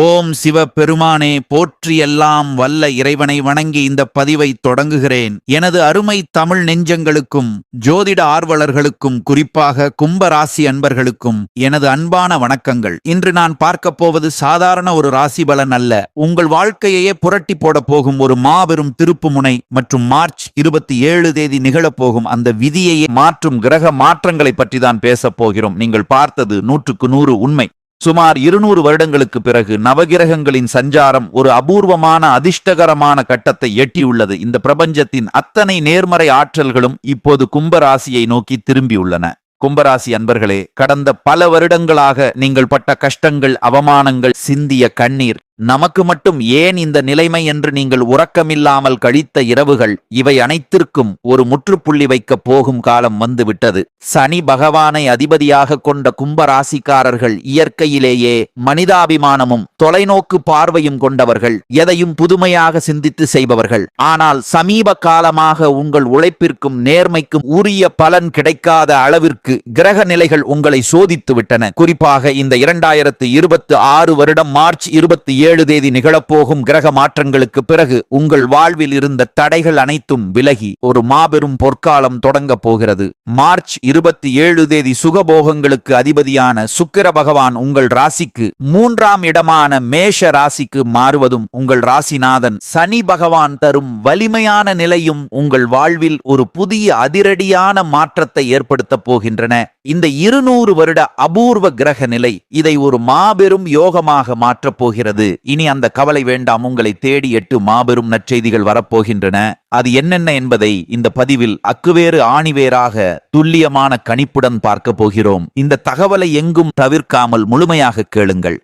ஓம் சிவ பெருமானே போற்றி, எல்லாம் வல்ல இறைவனை வணங்கி இந்த பதிவை தொடங்குகிறேன். எனது அருமை தமிழ் நெஞ்சங்களுக்கும் ஜோதிட ஆர்வலர்களுக்கும் குறிப்பாக கும்பராசி அன்பர்களுக்கும் எனது அன்பான வணக்கங்கள். இன்று நான் பார்க்க போவது சாதாரண ஒரு ராசி பலன் அல்ல, உங்கள் வாழ்க்கையையே புரட்டி போட போகும் ஒரு மாபெரும் திருப்புமுனை மற்றும் மார்ச் 27 தேதி நிகழப்போகும் அந்த விதியையே மாற்றும் கிரக மாற்றங்களை பற்றி தான் பேசப் போகிறோம். நீங்கள் பார்த்தது 100க்கு 100 உண்மை. சுமார் 200 வருடங்களுக்கு பிறகு நவகிரகங்களின் சஞ்சாரம் ஒரு அபூர்வமான அதிர்ஷ்டகரமான கட்டத்தை எட்டியுள்ளது. இந்த பிரபஞ்சத்தின் அத்தனை நேர்மறை ஆற்றல்களும் இப்போது கும்பராசியை நோக்கி திரும்பியுள்ளன. கும்பராசி அன்பர்களே, கடந்த பல வருடங்களாக நீங்கள் பட்ட கஷ்டங்கள், அவமானங்கள், சிந்திய கண்ணீர், நமக்கு மட்டும் ஏன் இந்த நிலைமை என்று நீங்கள் உறக்கமில்லாமல் கழித்த இரவுகள், இவை அனைத்திற்கும் ஒரு முற்றுப்புள்ளி வைக்க போகும் காலம் வந்துவிட்டது. சனி பகவானை அதிபதியாக கொண்ட கும்பராசிக்காரர்கள் இயற்கையிலேயே மனிதாபிமானமும் தொலைநோக்கு பார்வையும் கொண்டவர்கள், எதையும் புதுமையாக சிந்தித்து செய்பவர்கள். ஆனால் சமீப காலமாக உங்கள் உழைப்பிற்கும் நேர்மைக்கும் உரிய பலன் கிடைக்காத அளவிற்கு கிரக நிலைகள் உங்களை சோதித்து விட்டன. குறிப்பாக இந்த 2026 வருடம் மார்ச் 27 தேதி நிகழப்போகும் கிரக மாற்றங்களுக்கு பிறகு உங்கள் வாழ்வில் இருந்த தடைகள் அனைத்தும் விலகி ஒரு மாபெரும் பொற்காலம் தொடங்க போகிறது. மார்ச் 27 தேதி சுகபோகங்களுக்கு அதிபதியான சுக்கிர பகவான் உங்கள் ராசிக்கு 3ஆம் இடமான மேஷ ராசிக்கு மாறுவதும், உங்கள் ராசிநாதன் சனி பகவான் தரும் வலிமையான நிலையும் உங்கள் வாழ்வில் ஒரு புதிய அதிரடியான மாற்றத்தை ஏற்படுத்த போகின்றன. இந்த 200 வருட அபூர்வ கிரக நிலை இதை ஒரு மாபெரும் யோகமாக மாற்றப் போகிறது. இனி அந்த கவலை வேண்டாம், உங்களை தேடி 8 மாபெரும் நற்செய்திகள் வரப்போகின்றன. அது என்னென்ன என்பதை இந்த பதிவில் அக்குவேறு ஆணிவேராக துல்லியமான கணிப்புடன் பார்க்க போகிறோம். இந்த தகவலை எங்கும் தவிர்க்காமல் முழுமையாக கேளுங்கள்.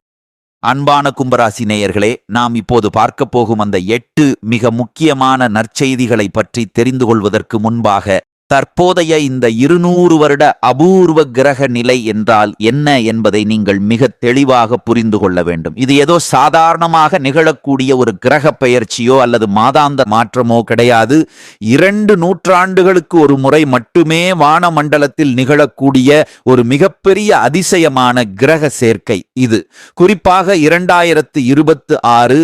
அன்பான கும்பராசி நேயர்களே, நாம் இப்போது பார்க்க போகும் அந்த 8 மிக முக்கியமான நற்செய்திகளை பற்றி தெரிந்து கொள்வதற்கு முன்பாக, தற்போதைய இந்த 200 வருட அபூர்வ கிரக நிலை என்றால் என்ன என்பதை நீங்கள் மிக தெளிவாக புரிந்து கொள்ள வேண்டும். இது ஏதோ சாதாரணமாக நிகழக்கூடிய ஒரு கிரக பெயர்ச்சியோ அல்லது மாதாந்த மாற்றமோ கிடையாது. 2 நூற்றாண்டுகளுக்கு ஒரு முறை மட்டுமே வானமண்டலத்தில் நிகழக்கூடிய ஒரு மிகப்பெரிய அதிசயமான கிரக சேர்க்கை இது. குறிப்பாக 2026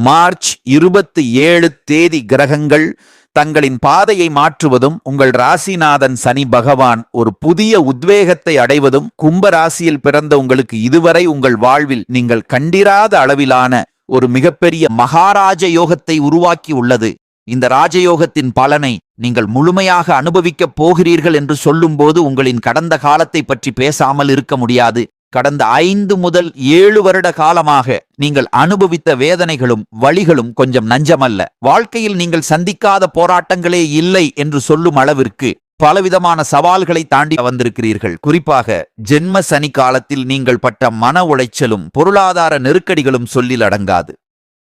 மார்ச் 27 தேதி கிரகங்கள் தங்களின் பாதையை மாற்றுவதும், உங்கள் ராசிநாதன் சனி பகவான் ஒரு புதிய உத்வேகத்தை அடைவதும், கும்பராசியில் பிறந்த உங்களுக்கு இதுவரை உங்கள் வாழ்வில் நீங்கள் கண்டிராத அளவிலான ஒரு மிகப்பெரிய மகாராஜ யோகத்தை உருவாக்கி உள்ளது. இந்த ராஜயோகத்தின் பலனை நீங்கள் முழுமையாக அனுபவிக்கப் போகிறீர்கள் என்று சொல்லும்போது உங்களின் கடந்த காலத்தை பற்றி பேசாமல் இருக்க முடியாது. கடந்த 5 முதல் 7 வருட காலமாக நீங்கள் அனுபவித்த வேதனைகளும் வலிகளும் கொஞ்சம் நஞ்சமல்ல. வாழ்க்கையில் நீங்கள் சந்திக்காத போராட்டங்களே இல்லை என்று சொல்லும் அளவிற்கு பலவிதமான சவால்களை தாண்டி வந்திருக்கிறீர்கள். குறிப்பாக ஜென்ம சனி காலத்தில் நீங்கள் பட்ட மன உளைச்சலும் பொருளாதார நெருக்கடிகளும் சொல்லில் அடங்காது.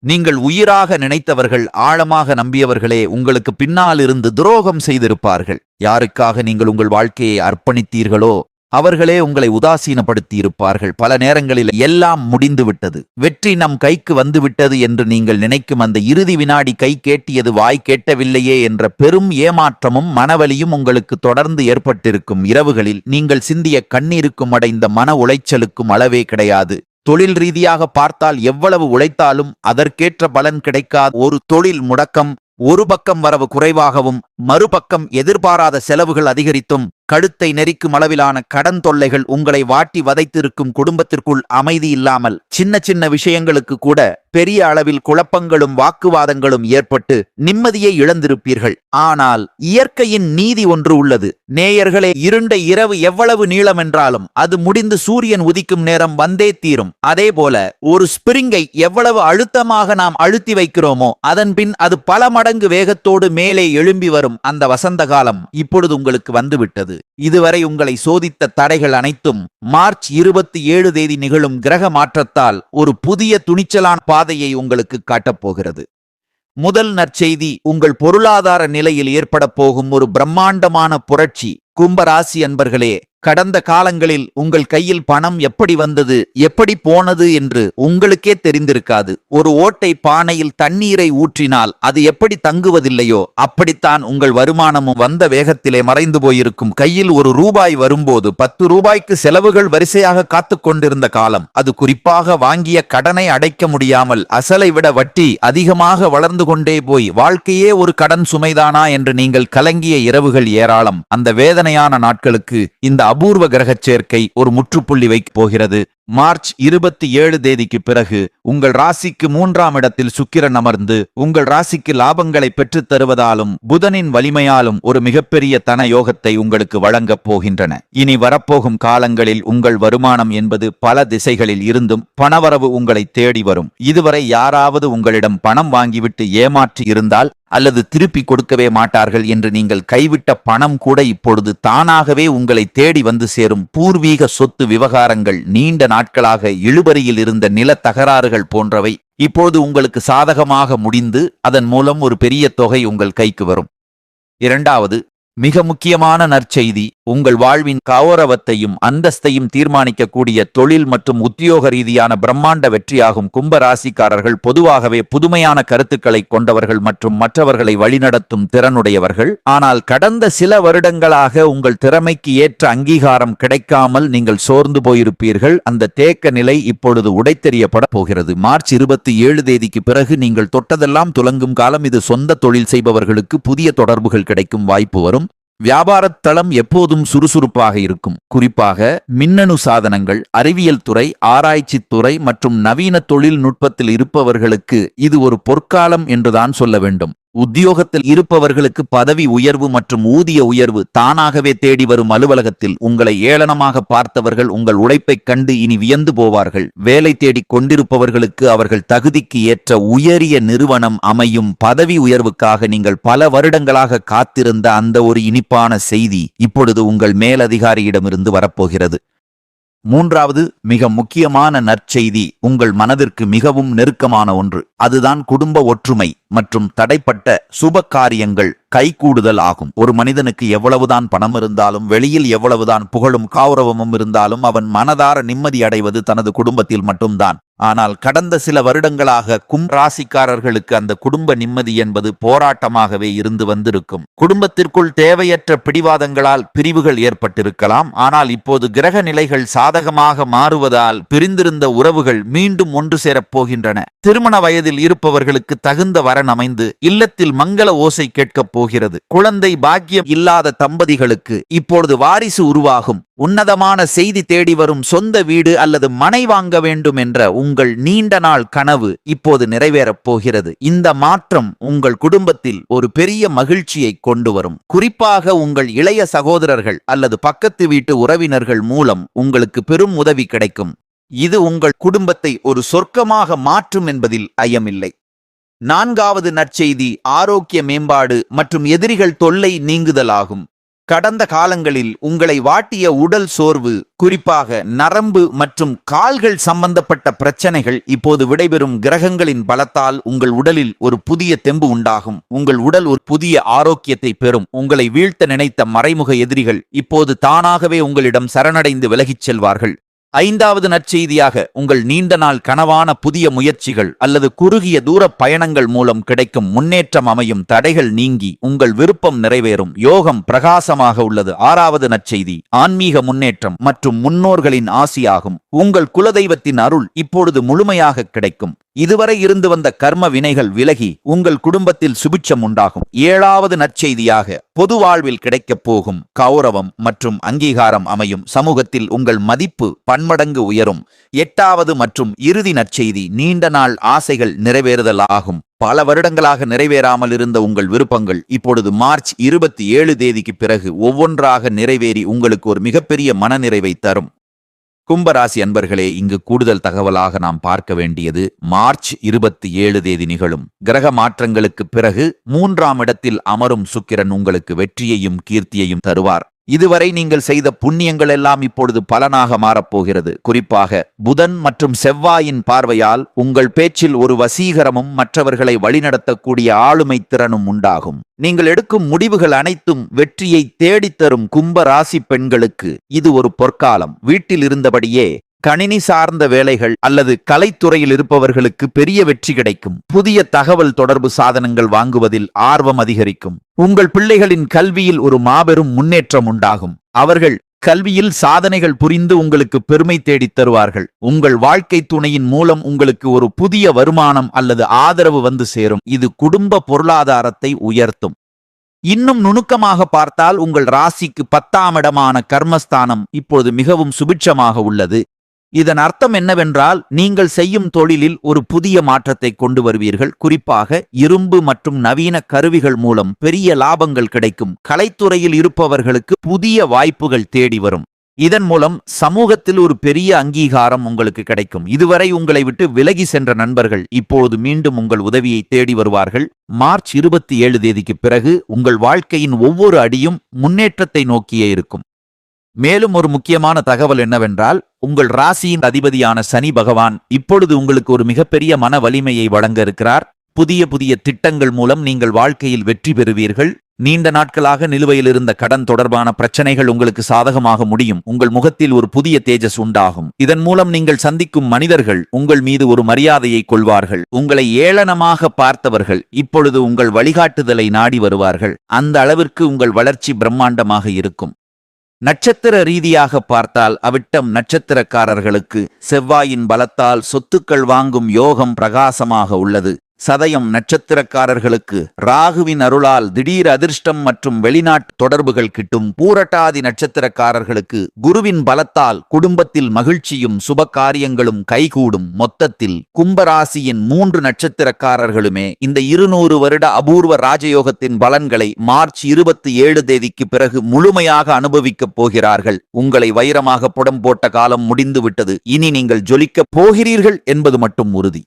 நீங்கள் உயிராக நினைத்தவர்கள், ஆழமாக நம்பியவர்களே உங்களுக்கு பின்னால் இருந்து துரோகம் செய்திருப்பார்கள். யாருக்காக நீங்கள் உங்கள் வாழ்க்கையை அர்ப்பணித்தீர்களோ அவர்களே உங்களை உதாசீனப்படுத்தி இருப்பார்கள். பல நேரங்களில் எல்லாம் முடிந்து விட்டது, வெற்றி நம் கைக்கு வந்துவிட்டது என்று நீங்கள் நினைக்கும் அந்த இறுதி வினாடி கை கேட்டியது வாய் கேட்டவில்லையே என்ற பெரும் ஏமாற்றமும் மனவலியும் உங்களுக்கு தொடர்ந்து ஏற்பட்டிருக்கும். இரவுகளில் நீங்கள் சிந்திய கண்ணீருக்கும் அடைந்த மன உளைச்சலுக்கும் அளவே கிடையாது. தொழில் ரீதியாக பார்த்தால் எவ்வளவு உழைத்தாலும் அதற்கேற்ற பலன் கிடைக்காத ஒரு தொழில் முடக்கம், ஒரு பக்கம் வரவு குறைவாகவும் மறுபக்கம் எதிர்பாராத செலவுகள் அதிகரித்தும், கழுத்தை நெரிக்கும் அளவிலான கடன் தொல்லைகள் உங்களை வாட்டி வதைத்திருக்கும். குடும்பத்திற்குள் அமைதி இல்லாமல் சின்ன சின்ன விஷயங்களுக்கு கூட பெரிய அளவில் குழப்பங்களும் வாக்குவாதங்களும் ஏற்பட்டு நிம்மதியை இழந்திருப்பீர்கள். ஆனால் இயற்கையின் நீதி ஒன்று உள்ளது நேயர்களே. இருண்ட இரவு எவ்வளவு நீளம் என்றாலும் அது முடிந்து சூரியன் உதிக்கும் நேரம் வந்தே தீரும். அதே போல ஒரு ஸ்பிரிங்கை எவ்வளவு அழுத்தமாக நாம் அழுத்தி வைக்கிறோமோ அதன் பின் அது பல மடங்கு வேகத்தோடு மேலே எழும்பி வரும். அந்த வசந்த காலம் இப்பொழுது உங்களுக்கு வந்துவிட்டது. இதுவரை உங்களை சோதித்த தடைகள் அனைத்தும் மார்ச் 27 தேதி நிகழும் கிரக மாற்றத்தால் ஒரு புதிய துணிச்சலான பாதையை உங்களுக்கு காட்டப்போகிறது. முதல் நற்செய்தி, உங்கள் பொருளாதார நிலையில் ஏற்பட போகும் ஒரு பிரம்மாண்டமான புரட்சி கும்பராசி அன்பர்களே, கடந்த காலங்களில் உங்கள் கையில் பணம் எப்படி வந்தது, எப்படி போனது என்று உங்களுக்கே தெரிந்திருக்காது. ஒரு ஓட்டை பானையில் தண்ணீரை ஊற்றினால் அது எப்படி தங்குவதில்லையோ அப்படித்தான் உங்கள் வருமானமும் வந்த வேகத்திலே மறைந்து போயிருக்கும். கையில் ₹1 வரும்போது ₹10 செலவுகள் வரிசையாக காத்து கொண்டிருந்த காலம் அது. குறிப்பாக வாங்கிய கடனை அடைக்க முடியாமல் அசலை விட வட்டி அதிகமாக வளர்ந்து கொண்டே போய் வாழ்க்கையே ஒரு கடன் சுமைதானா என்று நீங்கள் கலங்கிய இரவுகள் ஏராளம். அந்த வேதனையான நாட்களுக்கு இந்த அபூர்வ கிரகச் சேர்க்கை ஒரு முற்றுப்புள்ளி வைக்கப் போகிறது. மார்ச் 27 பிறகு உங்கள் ராசிக்கு 3ஆம் இடத்தில் சுக்கிரன் அமர்ந்து உங்கள் ராசிக்கு லாபங்களை பெற்றுத் தருவதாலும் புதனின் வலிமையாலும் ஒரு மிகப்பெரிய தன யோகத்தை உங்களுக்கு வழங்கப் போகின்றன. இனி வரப்போகும் காலங்களில் உங்கள் வருமானம் என்பது பல திசைகளில் இருந்தும் பணவரவு உங்களை தேடி வரும். இதுவரை யாராவது உங்களிடம் பணம் வாங்கிவிட்டு ஏமாற்றி இருந்தால் அல்லது திருப்பி கொடுக்கவே மாட்டார்கள் என்று நீங்கள் கைவிட்ட பணம் கூட இப்பொழுது தானாகவே உங்களை தேடி வந்து சேரும். பூர்வீக சொத்து விவகாரங்கள், நீண்ட நாட்களாக இழுபறியில் இருந்த நில தகராறுகள் போன்றவை இப்போது உங்களுக்கு சாதகமாக முடிந்து அதன் மூலம் ஒரு பெரிய தொகை உங்கள் கைக்கு வரும். இரண்டாவது மிக முக்கியமான நற்செய்தி, உங்கள் வாழ்வின் கௌரவத்தையும் அந்தஸ்தையும் தீர்மானிக்கக்கூடிய தொழில் மற்றும் உத்தியோக ரீதியான பிரம்மாண்ட வெற்றியாகும். கும்பராசிக்காரர்கள் பொதுவாகவே புதுமையான கருத்துக்களை கொண்டவர்கள் மற்றும் மற்றவர்களை வழிநடத்தும் திறனுடையவர்கள். ஆனால் கடந்த சில வருடங்களாக உங்கள் திறமைக்கு ஏற்ற அங்கீகாரம் கிடைக்காமல் நீங்கள் சோர்ந்து போயிருப்பீர்கள். அந்த தேக்க நிலை இப்பொழுது உடைத்தெறியப்பட போகிறது. மார்ச் 27 பிறகு நீங்கள் தொட்டதெல்லாம் துலங்கும் காலம் இது. சொந்த தொழில் செய்பவர்களுக்கு புதிய தொடர்புகள் கிடைக்கும் வாய்ப்பு வரும். வியாபாரத் தளம் எப்போதும் சுறுசுறுப்பாக இருக்கும். குறிப்பாக மின்னணு சாதனங்கள், அறிவியல் துறை, ஆராய்ச்சித் துறை மற்றும் நவீன தொழில்நுட்பத்தில் இருப்பவர்களுக்கு இது ஒரு பொற்காலம் என்றுதான் சொல்ல வேண்டும். உத்தியோகத்தில் இருப்பவர்களுக்கு பதவி உயர்வு மற்றும் ஊதிய உயர்வு தானாகவே தேடி வரும். அலுவலகத்தில் உங்களை ஏளனமாக பார்த்தவர்கள் உங்கள் உழைப்பைக் கண்டு இனி வியந்து போவார்கள். வேலை தேடிக் கொண்டிருப்பவர்களுக்கு அவர்கள் தகுதிக்கு ஏற்ற உயரிய நிறுவனம் அமையும். பதவி உயர்வுக்காக நீங்கள் பல வருடங்களாக காத்திருந்த அந்த ஒரு இனிப்பான செய்தி இப்பொழுது உங்கள் மேலதிகாரியிடமிருந்து வரப்போகிறது. மூன்றாவது மிக முக்கியமான நற்செய்தி உங்கள் மனதிற்கு மிகவும் நெருக்கமான ஒன்று. அதுதான் குடும்ப ஒற்றுமை மற்றும் தடைப்பட்ட சுப காரியங்கள் கைகூடுதல் ஆகும். ஒரு மனிதனுக்கு எவ்வளவுதான் பணம் இருந்தாலும், வெளியில் எவ்வளவுதான் புகழும் கௌரவமும் இருந்தாலும், அவன் மனதார நிம்மதி அடைவது தனது குடும்பத்தில் மட்டும்தான். ஆனால் கடந்த சில வருடங்களாக ராசிக்காரர்களுக்கு அந்த குடும்ப நிம்மதி என்பது போராட்டமாகவே இருந்து வந்திருக்கும். குடும்பத்திற்குள் தேவையற்ற பிடிவாதங்களால் பிரிவுகள் ஏற்பட்டிருக்கலாம். ஆனால் இப்போது கிரக நிலைகள் சாதகமாக மாறுவதால் பிரிந்திருந்த உறவுகள் மீண்டும் ஒன்று சேரப் போகின்றன. திருமண வயதில் இருப்பவர்களுக்கு தகுந்த வரன் அமைந்து இல்லத்தில் மங்கள ஓசை கேட்கப் போகிறது. குழந்தை பாக்கியம் இல்லாத தம்பதிகளுக்கு இப்பொழுது வாரிசு உருவாகும். உன்னதமான செய்தி தேடி வரும். சொந்த வீடு அல்லது மனை வாங்க வேண்டும் என்ற உங்கள் நீண்ட நாள் கனவு இப்போது நிறைவேறப் போகிறது. இந்த மாற்றம் உங்கள் குடும்பத்தில் ஒரு பெரிய மகிழ்ச்சியை கொண்டு வரும். குறிப்பாக உங்கள் இளைய சகோதரர்கள் அல்லது பக்கத்து வீட்டு உறவினர்கள் மூலம் உங்களுக்கு பெரும் உதவி கிடைக்கும். இது உங்கள் குடும்பத்தை ஒரு சொர்க்கமாக மாற்றும் என்பதில் ஐயமில்லை. நான்காவது நற்செய்தி ஆரோக்கிய மேம்பாடு மற்றும் எதிரிகள் தொல்லை நீங்குதலாகும். கடந்த காலங்களில் உங்களை வாட்டிய உடல் சோர்வு, குறிப்பாக நரம்பு மற்றும் கால்கள் சம்பந்தப்பட்ட பிரச்சனைகள் இப்போது விடைபெறும். கிரகங்களின் பலத்தால் உங்கள் உடலில் ஒரு புதிய தெம்பு உண்டாகும். உங்கள் உடல் ஒரு புதிய ஆரோக்கியத்தை பெறும். உங்களை வீழ்த்த நினைத்த மறைமுக எதிரிகள் இப்போது தானாகவே உங்களிடம் சரணடைந்து விலகிச் செல்வார்கள். ஐந்தாவது நற்செய்தியாக உங்கள் நீண்ட நாள் கனவான புதிய முயற்சிகள் அல்லது குறுகிய தூர பயணங்கள் மூலம் கிடைக்கும் முன்னேற்றம் அமையும். தடைகள் நீங்கி உங்கள் விருப்பம் நிறைவேறும். யோகம் பிரகாசமாக உள்ளது. ஆறாவது நற்செய்தி ஆன்மீக முன்னேற்றம் மற்றும் முன்னோர்களின் ஆசியாகும். உங்கள் குலதெய்வத்தின் அருள் இப்பொழுது முழுமையாக கிடைக்கும். இதுவரை இருந்து வந்த கர்ம வினைகள் விலகி உங்கள் குடும்பத்தில் சுபிட்சம் உண்டாகும். ஏழாவது நற்செய்தியாக பொது வாழ்வில் கிடைக்கப் போகும் கௌரவம் மற்றும் அங்கீகாரம் அமையும். சமூகத்தில் உங்கள் மதிப்பு பன்மடங்கு உயரும். எட்டாவது மற்றும் இறுதி நற்செய்தி நீண்ட நாள் ஆசைகள் நிறைவேறுதல் ஆகும். பல வருடங்களாக நிறைவேறாமல் இருந்த உங்கள் விருப்பங்கள் இப்பொழுது மார்ச் 27 பிறகு ஒவ்வொன்றாக நிறைவேறி உங்களுக்கு ஒரு மிகப்பெரிய மனநிறைவை தரும். கும்பராசி அன்பர்களே, இங்கு கூடுதல் தகவலாக நாம் பார்க்க வேண்டியது மார்ச் 27 நிகழும் கிரக மாற்றங்களுக்கு பிறகு 3ஆம் இடத்தில் அமரும் சுக்கிரன் உங்களுக்கு வெற்றியையும் கீர்த்தியையும் தருவார். இதுவரை நீங்கள் செய்த புண்ணியங்கள் எல்லாம் இப்பொழுது பலனாக மாறப்போகிறது. குறிப்பாக புதன் மற்றும் செவ்வாயின் பார்வையால் உங்கள் பேச்சில் ஒரு வசீகரமும் மற்றவர்களை வழிநடத்தக்கூடிய ஆளுமை திறனும் உண்டாகும். நீங்கள் எடுக்கும் முடிவுகள் அனைத்தும் வெற்றியை தேடித்தரும் கும்ப ராசி பெண்களுக்கு இது ஒரு பொற்காலம். வீட்டில் இருந்தபடியே கணினி சார்ந்த வேலைகள் அல்லது கலைத்துறையில் இருப்பவர்களுக்கு பெரிய வெற்றி கிடைக்கும். புதிய தகவல் தொடர்பு சாதனங்கள் வாங்குவதில் ஆர்வம் அதிகரிக்கும். உங்கள் பிள்ளைகளின் கல்வியில் ஒரு மாபெரும் முன்னேற்றம் உண்டாகும். அவர்கள் கல்வியில் சாதனைகள் புரிந்து உங்களுக்கு பெருமை தேடித் தருவார்கள். உங்கள் வாழ்க்கை துணையின் மூலம் உங்களுக்கு ஒரு புதிய வருமானம் அல்லது ஆதரவு வந்து சேரும். இது குடும்ப பொருளாதாரத்தை உயர்த்தும். இன்னும் நுணுக்கமாக பார்த்தால் உங்கள் ராசிக்கு 10ஆம் இடமான கர்மஸ்தானம் இப்பொழுது மிகவும் சுபிட்சமாக உள்ளது. இதன் அர்த்தம் என்னவென்றால் நீங்கள் செய்யும் தொழிலில் ஒரு புதிய மாற்றத்தை கொண்டு வருவீர்கள். குறிப்பாக இரும்பு மற்றும் நவீன கருவிகள் மூலம் பெரிய லாபங்கள் கிடைக்கும். கலைத்துறையில் இருப்பவர்களுக்கு புதிய வாய்ப்புகள் தேடி வரும். இதன் மூலம் சமூகத்தில் ஒரு பெரிய அங்கீகாரம் உங்களுக்கு கிடைக்கும். இதுவரை உங்களை விட்டு விலகி சென்ற நண்பர்கள் இப்போது மீண்டும் உங்கள் உதவியை தேடி வருவார்கள். மார்ச் 27 தேதிக்கு பிறகு உங்கள் வாழ்க்கையின் ஒவ்வொரு அடியும் முன்னேற்றத்தை நோக்கியே இருக்கும். மேலும் ஒரு முக்கியமான தகவல் என்னவென்றால், உங்கள் ராசியின் அதிபதியான சனி பகவான் இப்பொழுது உங்களுக்கு ஒரு மிகப்பெரிய மன வலிமையை வழங்க இருக்கிறார். புதிய புதிய திட்டங்கள் மூலம் நீங்கள் வாழ்க்கையில் வெற்றி பெறுவீர்கள். நீண்ட நாட்களாக நிலுவையில் இருந்த கடன் தொடர்பான பிரச்சனைகள் உங்களுக்கு சாதகமாக முடியும். உங்கள் முகத்தில் ஒரு புதிய தேஜஸ் உண்டாகும். இதன் மூலம் நீங்கள் சந்திக்கும் மனிதர்கள் உங்கள் மீது ஒரு மரியாதையை கொள்வார்கள். உங்களை ஏளனமாக பார்த்தவர்கள் இப்பொழுது உங்கள் வழிகாட்டுதலை நாடி வருவார்கள். அந்த அளவிற்கு உங்கள் வளர்ச்சி பிரம்மாண்டமாக இருக்கும். நட்சத்திர ரீதியாக பார்த்தால் அவிட்டம் நட்சத்திரக்காரர்களுக்கு செவ்வாயின் பலத்தால் சொத்துக்கள் வாங்கும் யோகம் பிரகாசமாக உள்ளது. சதயம் நட்சத்திரக்காரர்களுக்கு ராகுவின் அருளால் திடீர் அதிர்ஷ்டம் மற்றும் வெளிநாட்டு தொடர்புகள் கிட்டும். பூரட்டாதி நட்சத்திரக்காரர்களுக்கு குருவின் பலத்தால் குடும்பத்தில் மகிழ்ச்சியும் சுப காரியங்களும் கைகூடும். மொத்தத்தில் கும்பராசியின் 3 நட்சத்திரக்காரர்களுமே இந்த 200 வருட அபூர்வ ராஜயோகத்தின் பலன்களை மார்ச் 27 தேதிக்கு பிறகு முழுமையாக அனுபவிக்கப் போகிறார்கள். உங்களை வைரமாக புடம் போட்ட காலம் முடிந்துவிட்டது. இனி நீங்கள் ஜொலிக்கப் போகிறீர்கள் என்பது மட்டும் உறுதி.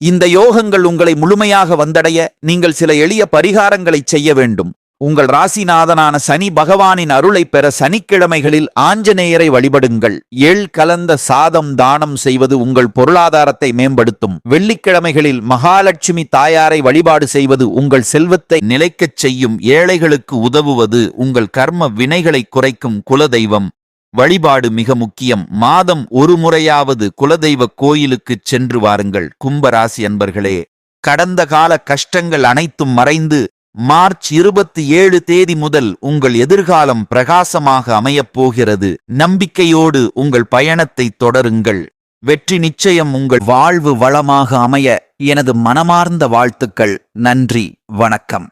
இந்த யோகங்கள் உங்களை முழுமையாக வந்தடைய நீங்கள் சில எளிய பரிகாரங்களை செய்ய வேண்டும். உங்கள் ராசிநாதனான சனி பகவானின் அருளை பெற சனிக்கிழமைகளில் ஆஞ்சநேயரை வழிபடுங்கள். எள் கலந்த சாதம் தானம் செய்வது உங்கள் பொருளாதாரத்தை மேம்படுத்தும். வெள்ளிக்கிழமைகளில் மகாலட்சுமி தாயாரை வழிபாடு செய்வது உங்கள் செல்வத்தை நிலைக்கச் செய்யும். ஏழைகளுக்கு உதவுவது உங்கள் கர்ம வினைகளை குறைக்கும். குலதெய்வம் வழிபாடு மிக முக்கியம். மாதம் ஒரு முறையாவது குலதெய்வ கோயிலுக்கு சென்று வாருங்கள். கும்பராசி அன்பர்களே, கடந்த கால கஷ்டங்கள் அனைத்தும் மறைந்து மார்ச் 27 தேதி முதல் உங்கள் எதிர்காலம் பிரகாசமாக அமையப் போகிறது. நம்பிக்கையோடு உங்கள் பயணத்தை தொடருங்கள். வெற்றி நிச்சயம். உங்கள் வாழ்வு வளமாக அமைய எனது மனமார்ந்த வாழ்த்துக்கள். நன்றி, வணக்கம்.